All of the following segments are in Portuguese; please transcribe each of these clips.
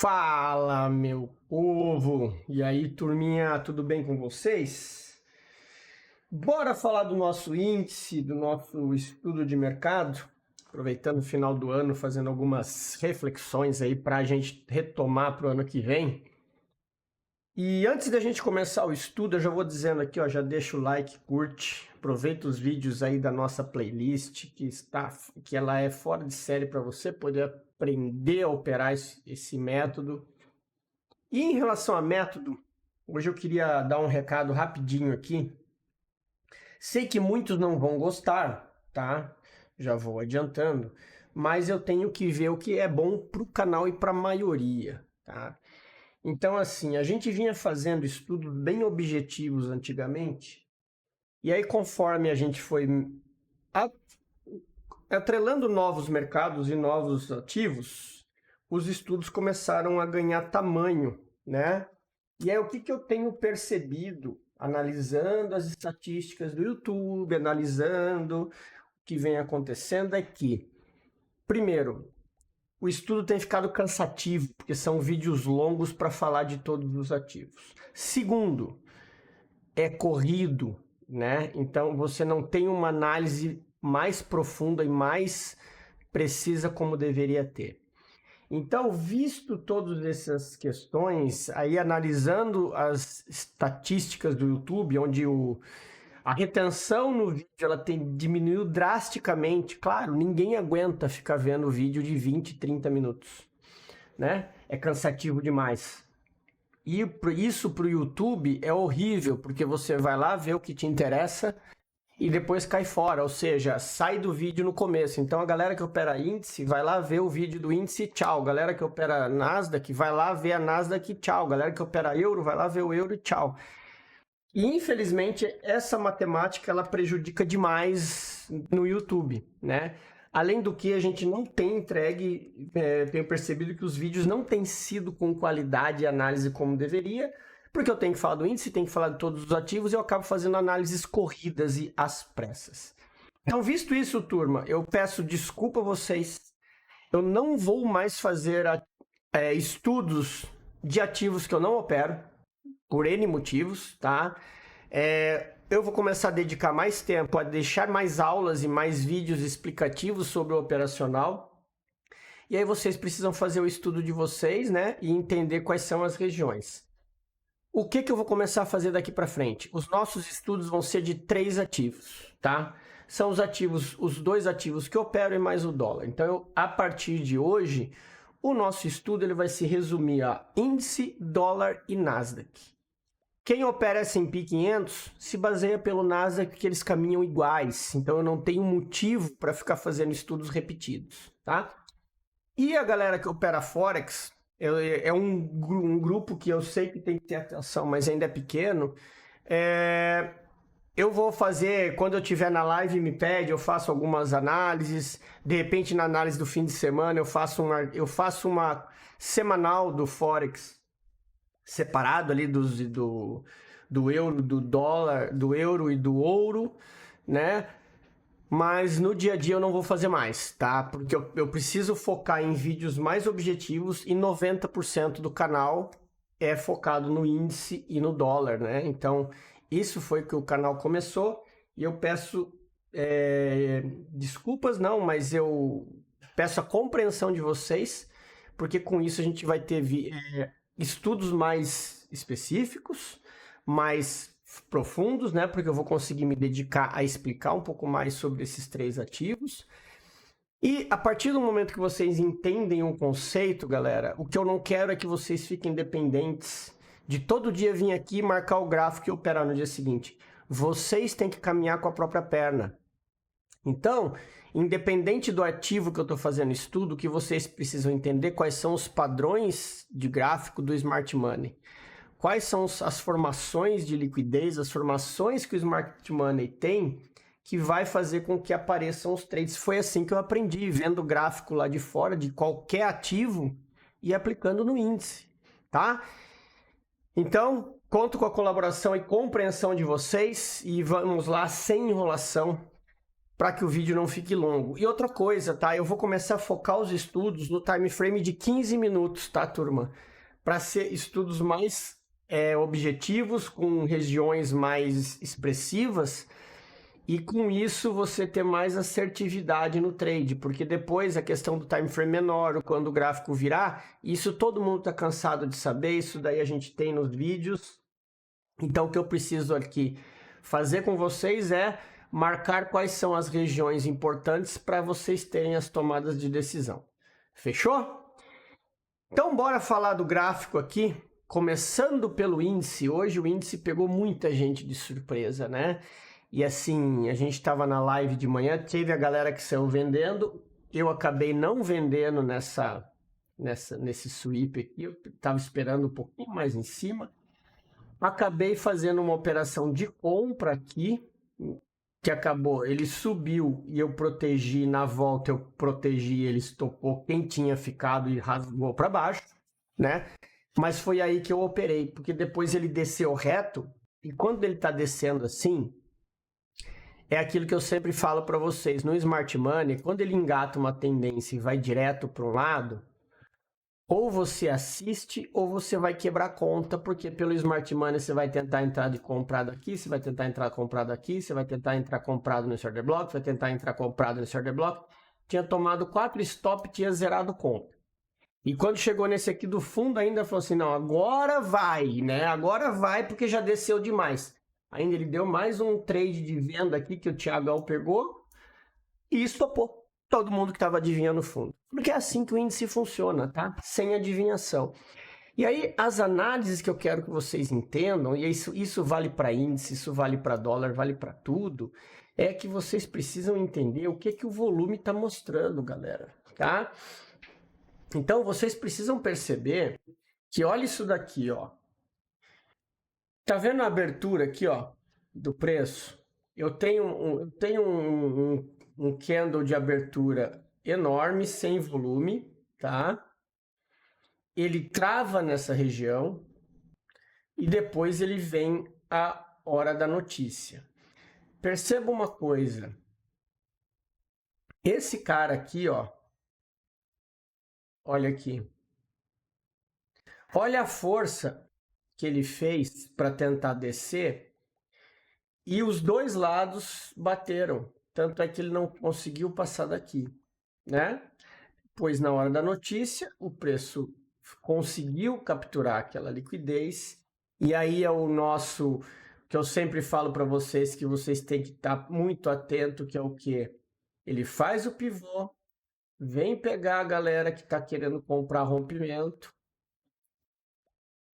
Fala, meu povo! E aí, turminha, tudo bem com vocês? Bora falar do nosso índice, do nosso estudo de mercado, aproveitando o final do ano, fazendo algumas reflexões aí para a gente retomar para o ano que vem. E antes da gente começar o estudo, eu já vou dizendo aqui, ó, já deixa o like, curte, aproveita os vídeos aí da nossa playlist que ela é fora de série para você poder aprender a operar esse método. E em relação a método, hoje eu queria dar um recado rapidinho aqui. Sei que muitos não vão gostar, tá? Já vou adiantando, mas eu tenho que ver o que é bom para o canal e para a maioria, tá? Então, assim, a gente vinha fazendo estudos bem objetivos antigamente, e aí conforme a gente foi atrelando novos mercados e novos ativos, os estudos começaram a ganhar tamanho, né? E aí o que eu tenho percebido, analisando as estatísticas do YouTube, analisando o que vem acontecendo, é que, primeiro, o estudo tem ficado cansativo, porque são vídeos longos para falar de todos os ativos. Segundo, é corrido, né? Então você não tem uma análise mais profunda e mais precisa como deveria ter. Então, visto todas essas questões, aí analisando as estatísticas do YouTube, onde a retenção no vídeo ela diminuiu drasticamente. Claro, ninguém aguenta ficar vendo o vídeo de 20, 30 minutos, né? É cansativo demais. E isso para o YouTube é horrível, porque você vai lá ver o que te interessa e depois cai fora, ou seja, sai do vídeo no começo. Então a galera que opera índice vai lá ver o vídeo do índice e tchau. Galera que opera Nasdaq vai lá ver a Nasdaq e tchau. Galera que opera euro vai lá ver o euro e tchau. E infelizmente essa matemática ela prejudica demais no YouTube, né? Além do que a gente não tem entregue, tenho percebido que os vídeos não têm sido com qualidade e análise como deveria, porque eu tenho que falar do índice, tenho que falar de todos os ativos e eu acabo fazendo análises corridas e às pressas. Então, visto isso, turma, eu peço desculpa a vocês. Eu não vou mais fazer estudos de ativos que eu não opero, por N motivos, tá? Eu vou começar a dedicar mais tempo a deixar mais aulas e mais vídeos explicativos sobre o operacional. E aí vocês precisam fazer o estudo de vocês, né? E entender quais são as regiões. O que eu vou começar a fazer daqui para frente? Os nossos estudos vão ser de 3 ativos, tá? São os ativos, os 2 ativos que eu opero e mais o dólar. Então, a partir de hoje, o nosso estudo ele vai se resumir a índice, dólar e Nasdaq. Quem opera S&P 500 se baseia pelo Nasdaq, que eles caminham iguais. Então, eu não tenho motivo para ficar fazendo estudos repetidos, tá? E a galera que opera Forex, é um grupo que eu sei que tem que ter atenção, mas ainda é pequeno. Eu vou fazer, quando eu estiver na live me pede, eu faço algumas análises. De repente, na análise do fim de semana, eu faço uma semanal do Forex, separado ali do euro, do dólar, do euro e do ouro, né? Mas no dia a dia eu não vou fazer mais, tá? Porque eu preciso focar em vídeos mais objetivos e 90% do canal é focado no índice e no dólar, né? Então, isso foi que o canal começou e eu peço desculpas, não, mas eu peço a compreensão de vocês, porque com isso a gente vai ter estudos mais específicos, mais profundos, né? Porque eu vou conseguir me dedicar a explicar um pouco mais sobre esses 3 ativos. E a partir do momento que vocês entendem um conceito, galera, o que eu não quero é que vocês fiquem dependentes de todo dia vir aqui, marcar o gráfico e operar no dia seguinte. Vocês têm que caminhar com a própria perna. Então, independente do ativo que eu estou fazendo estudo, o que vocês precisam entender quais são os padrões de gráfico do Smart Money. Quais são as formações de liquidez, as formações que o Smart Money tem, que vai fazer com que apareçam os trades. Foi assim que eu aprendi, vendo o gráfico lá de fora de qualquer ativo e aplicando no índice, tá? Então, conto com a colaboração e compreensão de vocês e vamos lá, sem enrolação. para que o vídeo não fique longo. E outra coisa, tá? Eu vou começar a focar os estudos no time frame de 15 minutos, tá, turma? Para ser estudos mais objetivos, com regiões mais expressivas, e com isso você ter mais assertividade no trade, porque depois a questão do time frame menor, quando o gráfico virar, isso todo mundo está cansado de saber, isso daí a gente tem nos vídeos. Então o que eu preciso aqui fazer com vocês é marcar quais são as regiões importantes para vocês terem as tomadas de decisão. Fechou? Então bora falar do gráfico aqui, começando pelo índice. Hoje o índice pegou muita gente de surpresa, né? E assim, a gente estava na live de manhã, teve a galera que saiu vendendo, eu acabei não vendendo nesse sweep aqui, eu estava esperando um pouquinho mais em cima. Acabei fazendo uma operação de compra aqui, que acabou, ele subiu e eu protegi, na volta eu protegi, ele estopou quem tinha ficado e rasgou para baixo, né? Mas foi aí que eu operei, porque depois ele desceu reto, e quando ele está descendo assim, é aquilo que eu sempre falo para vocês, no Smart Money, quando ele engata uma tendência e vai direto para um lado, ou você assiste ou você vai quebrar a conta, porque pelo Smart Money você vai tentar entrar de comprado aqui, você vai tentar entrar comprado aqui, você vai tentar entrar comprado nesse order block, vai tentar entrar comprado nesse order block. Tinha tomado 4 stop, tinha zerado conta. E quando chegou nesse aqui do fundo ainda falou assim, não, agora vai, né? Agora vai porque já desceu demais. Ainda ele deu mais um trade de venda aqui que o Thiagão pegou e estopou todo mundo que estava adivinhando o fundo. Porque é assim que o índice funciona, tá? Sem adivinhação. E aí, as análises que eu quero que vocês entendam, e isso vale para índice, isso vale para dólar, vale para tudo, é que vocês precisam entender o que o volume está mostrando, galera, tá? Então, vocês precisam perceber que, olha isso daqui, ó. Tá vendo a abertura aqui, ó, do preço? Eu tenho um candle de abertura enorme, sem volume, tá? Ele trava nessa região e depois ele vem a hora da notícia. Perceba uma coisa. Esse cara aqui, ó, olha aqui. Olha a força que ele fez para tentar descer e os dois lados bateram. Tanto é que ele não conseguiu passar daqui, né? Pois na hora da notícia, o preço conseguiu capturar aquela liquidez. E aí é o nosso, que eu sempre falo para vocês, que vocês têm que estar muito atento, que é o quê? Ele faz o pivô, vem pegar a galera que está querendo comprar rompimento,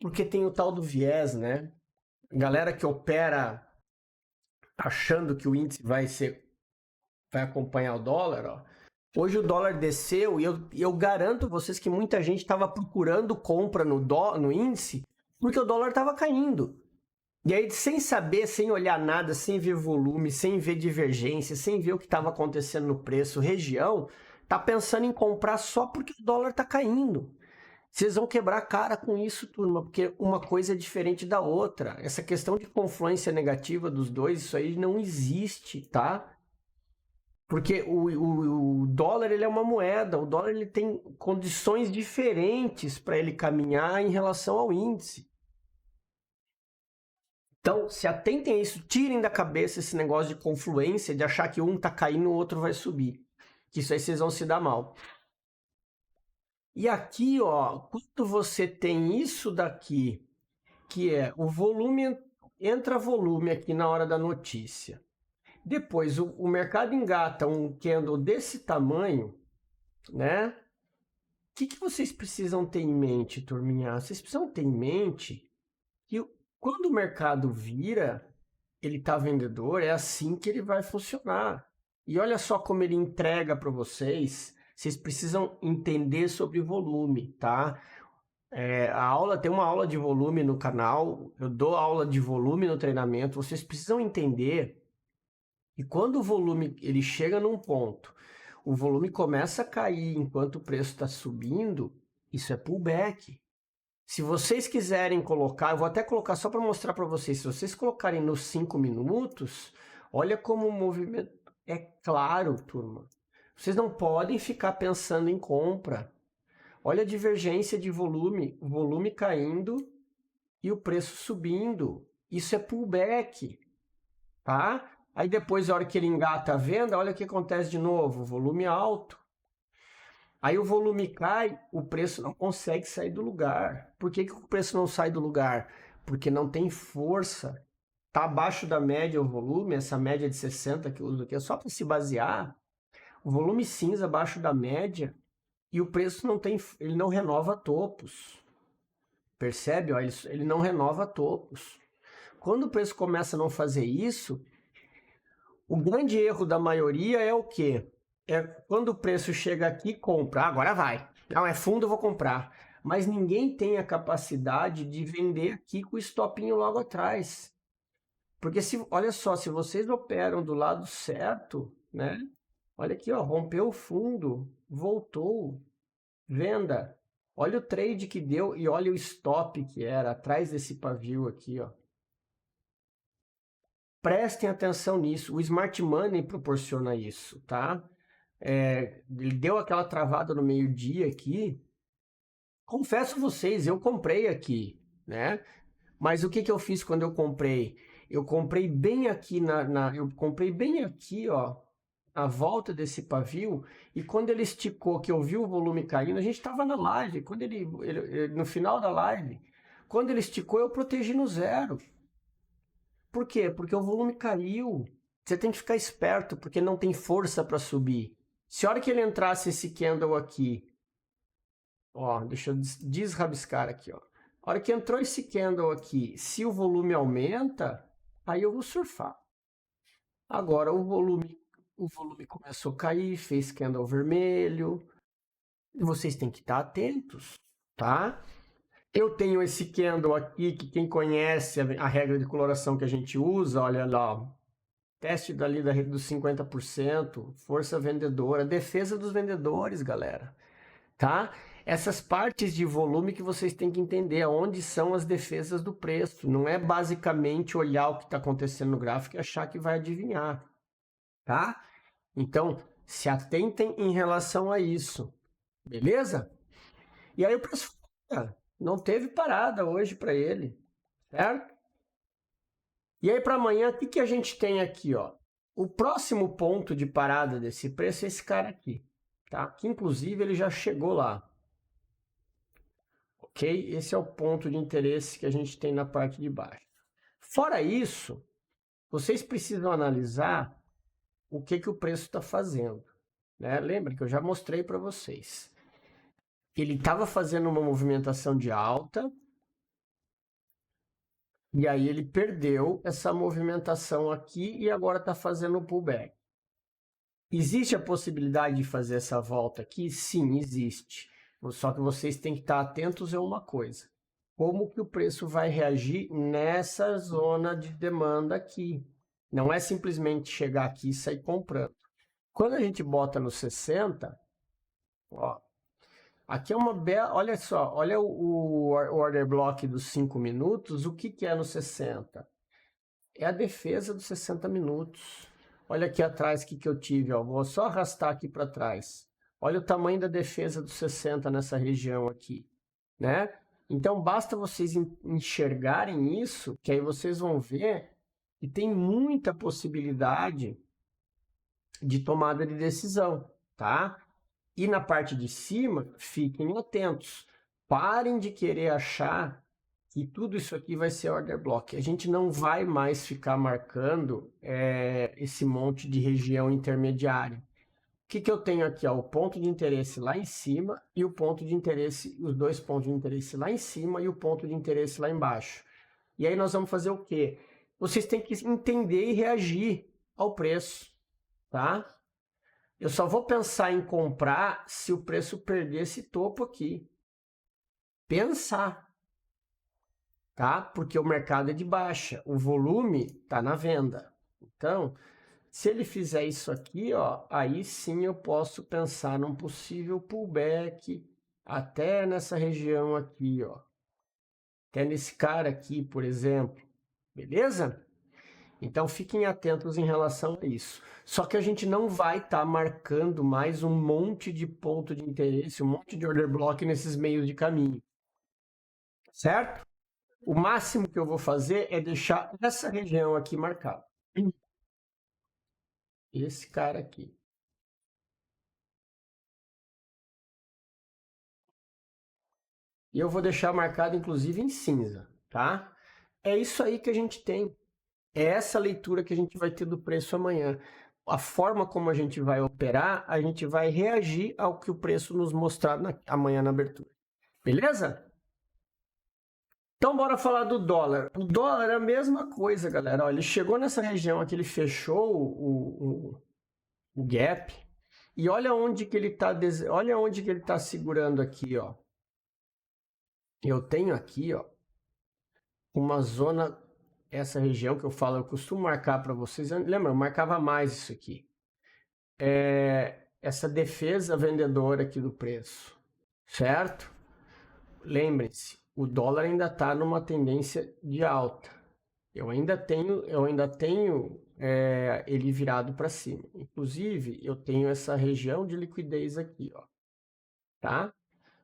porque tem o tal do viés, né? Galera que opera achando que o índice vai acompanhar o dólar, ó. Hoje o dólar desceu e eu garanto vocês que muita gente estava procurando compra no índice porque o dólar estava caindo. E aí, sem saber, sem olhar nada, sem ver volume, sem ver divergência, sem ver o que estava acontecendo no preço, região, tá pensando em comprar só porque o dólar está caindo. Vocês vão quebrar a cara com isso, turma, porque uma coisa é diferente da outra. Essa questão de confluência negativa dos dois, isso aí não existe, tá? Porque o dólar ele é uma moeda, o dólar ele tem condições diferentes para ele caminhar em relação ao índice. Então, se atentem a isso, tirem da cabeça esse negócio de confluência, de achar que um está caindo e o outro vai subir. Que isso aí vocês vão se dar mal. E aqui, ó, quando você tem isso daqui, que é o volume, entra volume aqui na hora da notícia. Depois o mercado engata um candle desse tamanho, né? O que vocês precisam ter em mente, turminha? Vocês precisam ter em mente que quando o mercado vira, ele está vendedor, é assim que ele vai funcionar. E olha só como ele entrega para vocês. Vocês precisam entender sobre volume, tá? Tem uma aula de volume no canal, eu dou aula de volume no treinamento. Vocês precisam entender que quando o volume ele chega num ponto, o volume começa a cair enquanto o preço está subindo, isso é pullback. Se vocês quiserem colocar, eu vou até colocar só para mostrar para vocês, se vocês colocarem nos 5 minutos, olha como o movimento É claro, turma. Vocês não podem ficar pensando em compra. Olha a divergência de volume, o volume caindo e o preço subindo. Isso é pullback, tá? Aí depois, a hora que ele engata a venda, olha o que acontece de novo, volume alto. Aí o volume cai, o preço não consegue sair do lugar. Por que o preço não sai do lugar? Porque não tem força. Está abaixo da média o volume, essa média de 60 que eu uso aqui é só para se basear. O volume cinza abaixo da média e o preço não tem, ele não renova topos. Percebe? Ó, ele não renova topos. Quando o preço começa a não fazer isso, o grande erro da maioria é o quê? É quando o preço chega aqui, compra. Agora vai. Não, é fundo, eu vou comprar. Mas ninguém tem a capacidade de vender aqui com o stopinho logo atrás. Porque olha só, se vocês operam do lado certo, né? Olha aqui, ó, rompeu o fundo, voltou, venda. Olha o trade que deu e olha o stop que era atrás desse pavio aqui, ó. Prestem atenção nisso. O Smart Money proporciona isso, tá? Ele deu aquela travada no meio-dia aqui. Confesso a vocês, eu comprei aqui, né? Mas o que eu fiz quando eu comprei? Eu comprei bem aqui eu comprei bem aqui, ó, a volta desse pavio, e quando ele esticou, que eu vi o volume caindo, a gente estava na live, quando no final da live, quando ele esticou, eu protegi no zero. Por quê? Porque o volume caiu. Você tem que ficar esperto, porque não tem força para subir. Se a hora que ele entrasse esse candle aqui, ó, deixa eu desrabiscar aqui, ó. A hora que entrou esse candle aqui, se o volume aumenta, aí eu vou surfar. Agora o volume começou a cair, fez candle vermelho. E vocês têm que estar atentos, tá? Eu tenho esse candle aqui, que quem conhece a regra de coloração que a gente usa, olha lá, ó, teste dali dos 50%, força vendedora, defesa dos vendedores, galera, tá? Essas partes de volume que vocês têm que entender onde são as defesas do preço. Não é basicamente olhar o que está acontecendo no gráfico e achar que vai adivinhar, tá? Então, se atentem em relação a isso, beleza? E aí o preço não teve parada hoje para ele, certo? E aí para amanhã, o que a gente tem aqui, ó? O próximo ponto de parada desse preço é esse cara aqui, tá? Que inclusive ele já chegou lá. Ok? Esse é o ponto de interesse que a gente tem na parte de baixo. Fora isso, vocês precisam analisar o que o preço está fazendo, né? Lembra que eu já mostrei para vocês. Ele estava fazendo uma movimentação de alta, e aí ele perdeu essa movimentação aqui e agora está fazendo o pullback. Existe a possibilidade de fazer essa volta aqui? Sim, existe. Só que vocês têm que estar atentos a uma coisa. Como que o preço vai reagir nessa zona de demanda aqui? Não é simplesmente chegar aqui e sair comprando. Quando a gente bota no 60, ó, aqui é uma bela, olha só, olha o order block dos 5 minutos, o que é no 60? É a defesa dos 60 minutos. Olha aqui atrás o que eu tive, ó, vou só arrastar aqui para trás. Olha o tamanho da defesa dos 60 nessa região aqui, né? Então basta vocês enxergarem isso, que aí vocês vão ver que tem muita possibilidade de tomada de decisão, tá? E na parte de cima, fiquem atentos. Parem de querer achar que tudo isso aqui vai ser order block. A gente não vai mais ficar marcando esse monte de região intermediária. O que eu tenho aqui? Ó, o ponto de interesse lá em cima e o ponto de interesse, os dois pontos de interesse lá em cima e o ponto de interesse lá embaixo. E aí nós vamos fazer o quê? Vocês têm que entender e reagir ao preço, tá? Eu só vou pensar em comprar se o preço perder esse topo aqui. Pensar, tá? Porque o mercado é de baixa, o volume está na venda. Então, se ele fizer isso aqui, ó, aí sim eu posso pensar num possível pullback até nessa região aqui, ó. Até nesse cara aqui, por exemplo. Beleza? Então fiquem atentos em relação a isso. Só que a gente não vai estar marcando mais um monte de ponto de interesse, um monte de order block nesses meios de caminho. Certo? O máximo que eu vou fazer é deixar essa região aqui marcada. Esse cara aqui. E eu vou deixar marcado, inclusive, em cinza, tá? É isso aí que a gente tem. É essa leitura que a gente vai ter do preço amanhã. A forma como a gente vai operar, a gente vai reagir ao que o preço nos mostrar amanhã na abertura. Beleza? Então, bora falar do dólar. O dólar é a mesma coisa, galera. Ó, ele chegou nessa região aqui, ele fechou o gap. E olha onde que ele está segurando aqui, ó. Eu tenho aqui, ó, uma zona, essa região que eu falo, eu costumo marcar para vocês. Lembra, eu marcava mais isso aqui. Essa defesa vendedora aqui do preço, certo? Lembrem-se, o dólar ainda está numa tendência de alta. Eu ainda tenho ele virado para cima. Inclusive, eu tenho essa região de liquidez aqui, ó, tá?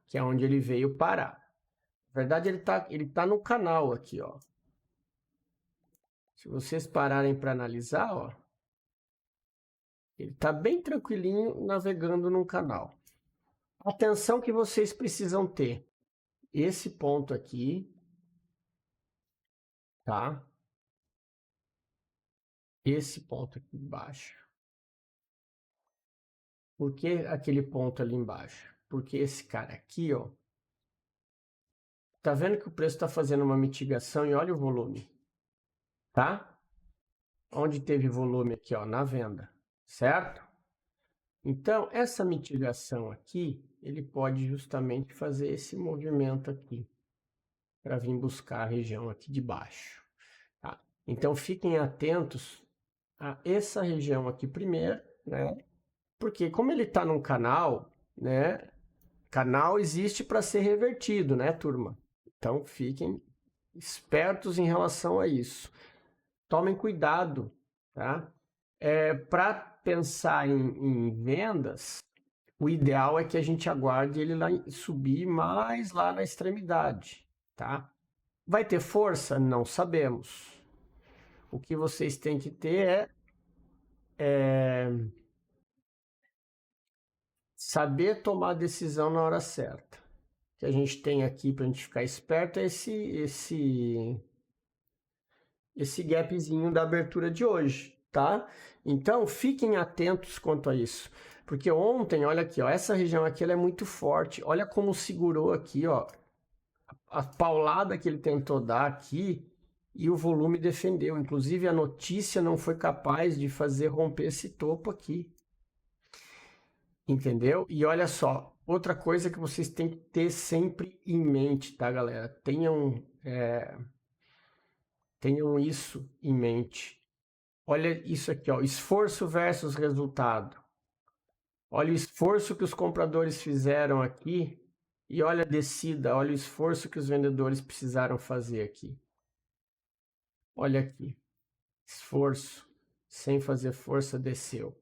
Que é onde ele veio parar. Na verdade, ele tá no canal aqui, ó. Se vocês pararem para analisar, ó, ele está bem tranquilinho navegando num canal. Atenção que vocês precisam ter. Esse ponto aqui, tá? Esse ponto aqui embaixo. Por que aquele ponto ali embaixo? Porque esse cara aqui, ó, tá vendo que o preço está fazendo uma mitigação e olha o volume, tá? Onde teve volume aqui, ó, na venda, certo? Então, essa mitigação aqui, ele pode justamente fazer esse movimento aqui, para vir buscar a região aqui de baixo, tá? Então, fiquem atentos a essa região aqui primeiro, né? Porque como ele está num canal, né? Canal existe para ser revertido, né, turma? Então, fiquem espertos em relação a isso. Tomem cuidado, tá? Para pensar em vendas, o ideal é que a gente aguarde ele lá subir mais lá na extremidade, tá? Vai ter força? Não sabemos. O que vocês têm que ter é saber tomar a decisão na hora certa. O que a gente tem aqui para a gente ficar esperto é esse gapzinho da abertura de hoje, tá? Então, fiquem atentos quanto a isso. Porque ontem, olha aqui, ó, essa região aqui ela é muito forte. Olha como segurou aqui, ó. A paulada que ele tentou dar aqui e o volume defendeu. Inclusive, a notícia não foi capaz de fazer romper esse topo aqui. Entendeu? E olha só, outra coisa que vocês têm que ter sempre em mente, tá, galera? Tenham isso em mente. Olha isso aqui, ó, esforço versus resultado. Olha o esforço que os compradores fizeram aqui e olha a descida, olha o esforço que os vendedores precisaram fazer aqui. Olha aqui, esforço, sem fazer força, desceu,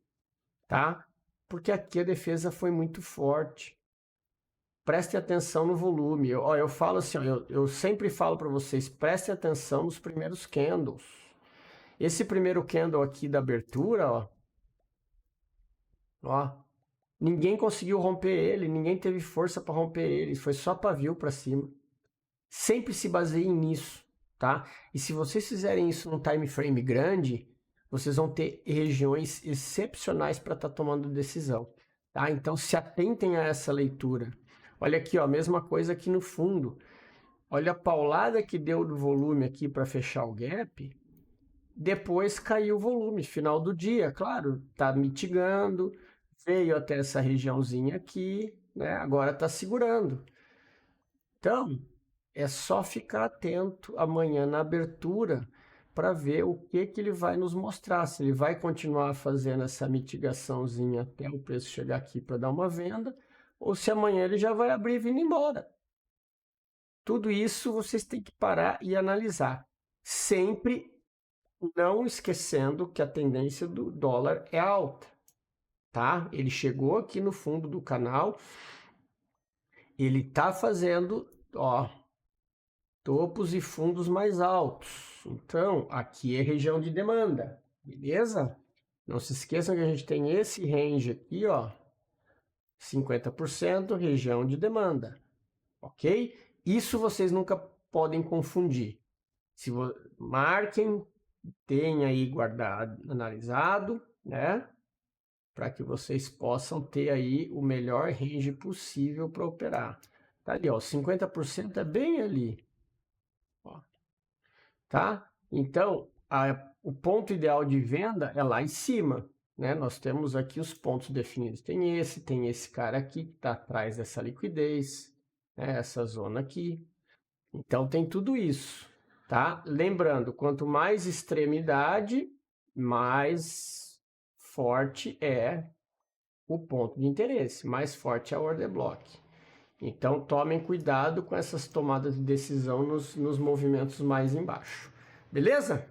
tá? Porque aqui a defesa foi muito forte. Preste atenção no volume. Eu falo assim, eu sempre falo para vocês, prestem atenção nos primeiros candles. Esse primeiro candle aqui da abertura, ó, ninguém conseguiu romper ele, ninguém teve força para romper ele, foi só pavio para cima. Sempre se baseiem nisso, tá? E se vocês fizerem isso num time frame grande, vocês vão ter regiões excepcionais para estar tomando decisão, tá? Então se atentem a essa leitura. Olha aqui, ó, mesma coisa aqui no fundo. Olha a paulada que deu do volume aqui para fechar o gap. Depois caiu o volume, final do dia, claro, tá mitigando, veio até essa regiãozinha aqui, né? Agora tá segurando. Então, é só ficar atento amanhã na abertura para ver o que ele vai nos mostrar. Se ele vai continuar fazendo essa mitigaçãozinha até o preço chegar aqui para dar uma venda, ou se amanhã ele já vai abrir e vir embora. Tudo isso vocês têm que parar e analisar. Sempre não esquecendo que a tendência do dólar é alta, tá? Ele chegou aqui no fundo do canal, ele tá fazendo, ó, topos e fundos mais altos. Então, aqui é região de demanda, beleza? Não se esqueçam que a gente tem esse range aqui, ó, 50% região de demanda, ok? Isso vocês nunca podem confundir. Se marquem, tenha aí guardado, analisado, né? Para que vocês possam ter aí o melhor range possível para operar. Tá ali, ó, 50% é bem ali, ó, tá? Então, o ponto ideal de venda é lá em cima, né? Nós temos aqui os pontos definidos. Tem esse cara aqui que está atrás dessa liquidez, né? Essa zona aqui. Então, tem tudo isso, tá? Lembrando, quanto mais extremidade, mais forte é o ponto de interesse, mais forte é a order block. Então, tomem cuidado com essas tomadas de decisão nos movimentos mais embaixo. Beleza?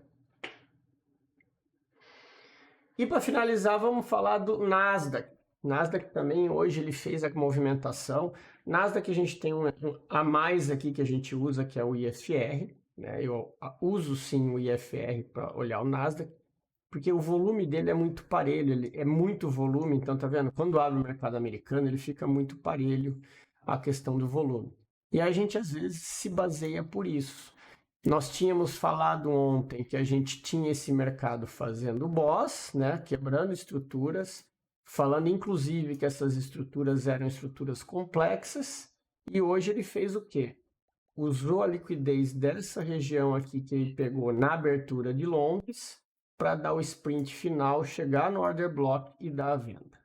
E para finalizar, vamos falar do Nasdaq. Nasdaq também, hoje ele fez a movimentação. Nasdaq a gente tem um a mais aqui que a gente usa, que é o IFR. Né? Eu uso sim o IFR para olhar o Nasdaq, porque o volume dele é muito parelho, ele é muito volume, então tá vendo? Quando abre o mercado americano, ele fica muito parelho a questão do volume. E a gente às vezes se baseia por isso. Nós tínhamos falado ontem que a gente tinha esse mercado fazendo boss, né, quebrando estruturas, falando inclusive que essas estruturas eram estruturas complexas, e hoje ele fez o quê? Usou a liquidez dessa região aqui que ele pegou na abertura de longs para dar o sprint final, chegar no order block e dar a venda.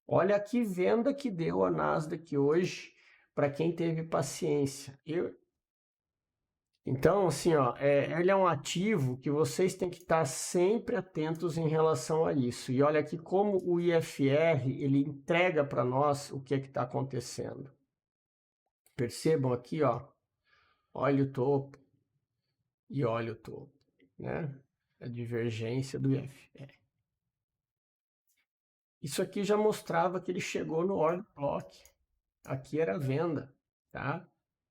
Olha que venda que deu a Nasdaq hoje para quem teve paciência. Então, assim, ó, ele é um ativo que vocês têm que estar sempre atentos em relação a isso. E olha aqui como o IFR, ele entrega para nós o que está acontecendo. Percebam aqui, ó, olha o topo e olha o topo, né? A divergência do IFR. Isso aqui já mostrava que ele chegou no order block. Aqui era venda, tá?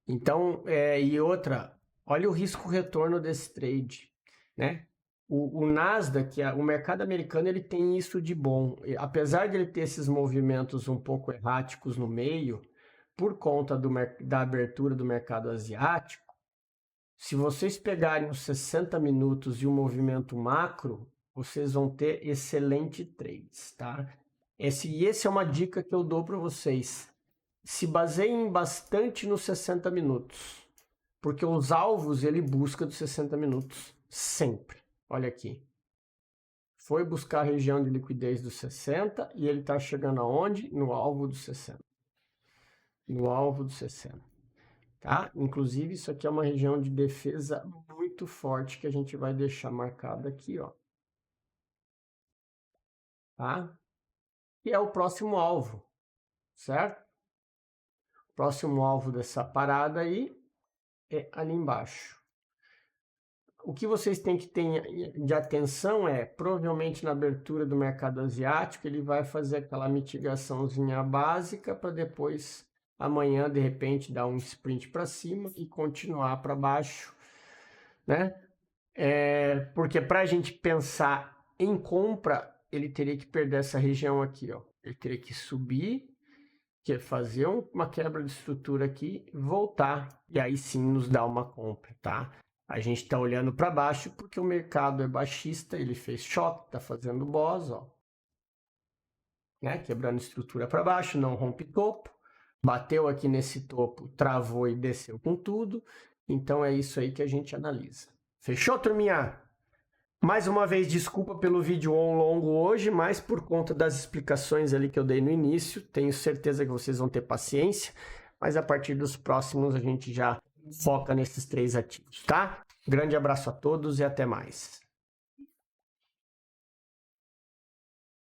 Então, e outra, olha o risco-retorno desse trade, né? O Nasdaq, o mercado americano, ele tem isso de bom. Apesar de ele ter esses movimentos um pouco erráticos no meio, por conta da abertura do mercado asiático, se vocês pegarem os 60 minutos e o movimento macro, vocês vão ter excelente trades, tá? Esse é uma dica que eu dou para vocês. Se baseiem bastante nos 60 minutos, porque os alvos ele busca dos 60 minutos sempre. Olha aqui. Foi buscar a região de liquidez dos 60 e ele está chegando aonde? No alvo dos 60. No alvo dos 60. Tá? Inclusive, isso aqui é uma região de defesa muito forte que a gente vai deixar marcada aqui, ó. Tá? E é o próximo alvo, certo? Próximo alvo dessa parada aí é ali embaixo. O que vocês têm que ter de atenção é, provavelmente na abertura do mercado asiático, ele vai fazer aquela mitigaçãozinha básica para depois, amanhã, de repente, dar um sprint para cima e continuar para baixo, né? Porque para a gente pensar em compra, ele teria que perder essa região aqui, ó. Ele teria que subir, fazer uma quebra de estrutura aqui, voltar, e aí sim nos dá uma compra, tá? A gente está olhando para baixo porque o mercado é baixista, ele fez choque, está fazendo boss, ó. Né? Quebrando estrutura para baixo, não rompe topo, bateu aqui nesse topo, travou e desceu com tudo, então é isso aí que a gente analisa. Fechou, turminha? Mais uma vez, desculpa pelo vídeo longo hoje, mas por conta das explicações ali que eu dei no início, tenho certeza que vocês vão ter paciência, mas a partir dos próximos a gente já foca nesses 3 ativos, tá? Grande abraço a todos e até mais.